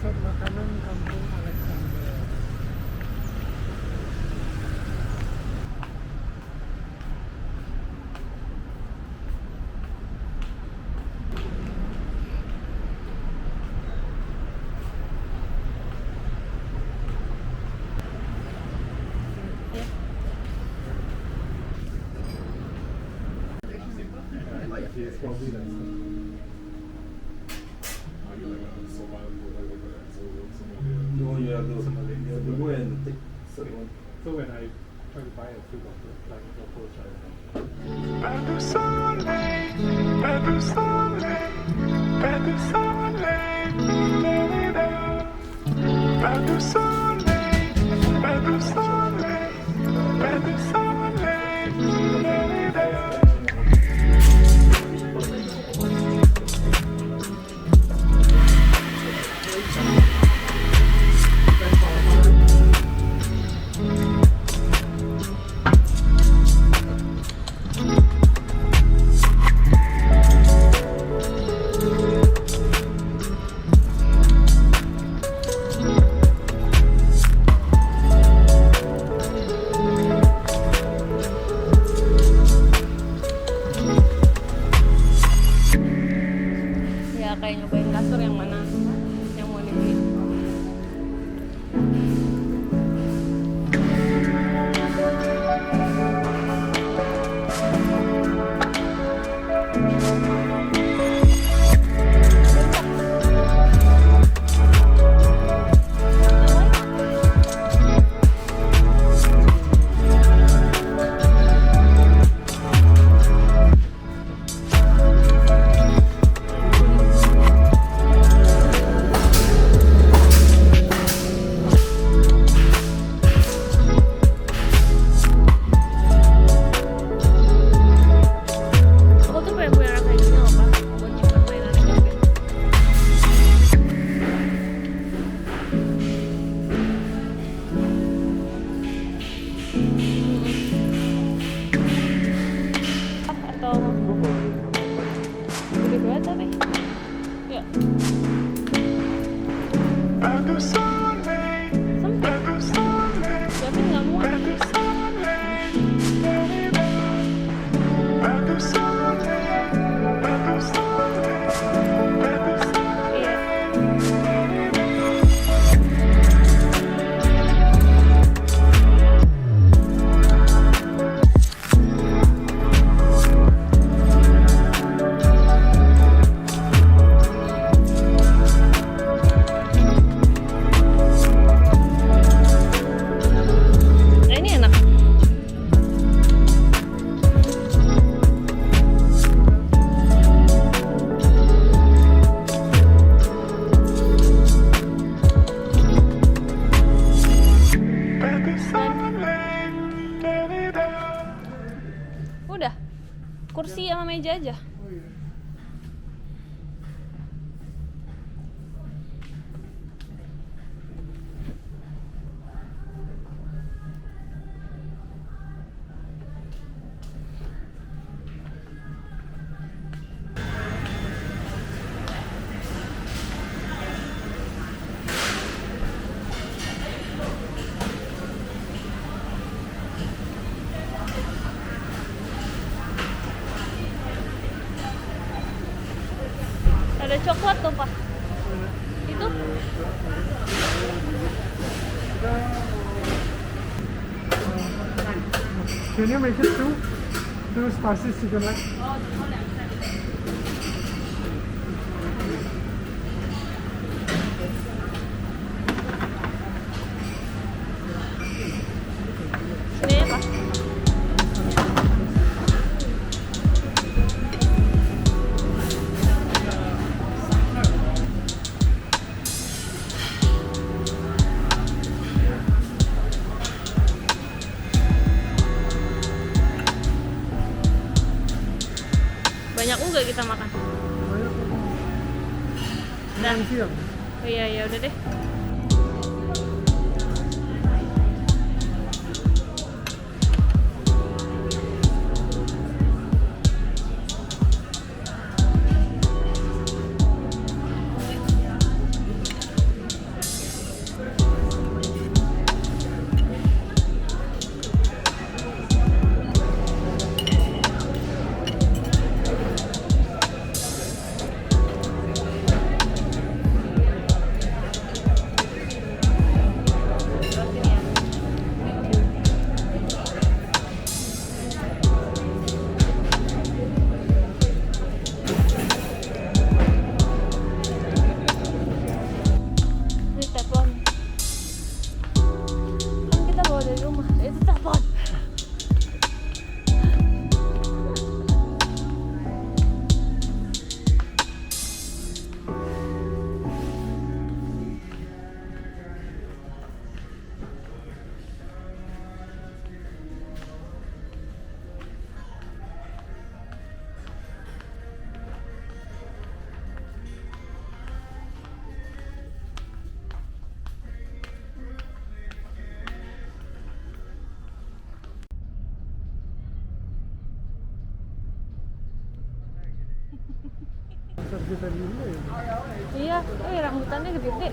pusat makanan Kampung Alexander. No, you have to go and take certain. So when I try to buy a food like local China. Pas de soleil, pas de soleil, pas de soleil, pas de soleil, pas de soleil, pas de soleil. Ya kayak nyobain kasur yang mana yang mau dibeli. Aku tuh pengen punya kayak gini loh Pak, buat nyimpen mainan Kevin. Atau gede banget tapi ya Pas de soleil, pas de soleil, Kevin nggak muat. pas de soleil, pas de soleil, pas de soleil, pas de Iya. Ini enak. pas de soleil. Udah. Kursi sama meja aja. Ada coklat tuh Pak. Itu Can you make it two spicy chicken rice? sini ya Pak. Banyak juga kita makan. Dah. Siap. Oh, iya ya udah deh. Pasar kita di Indo ya. Iya, rambutannya gede-gede.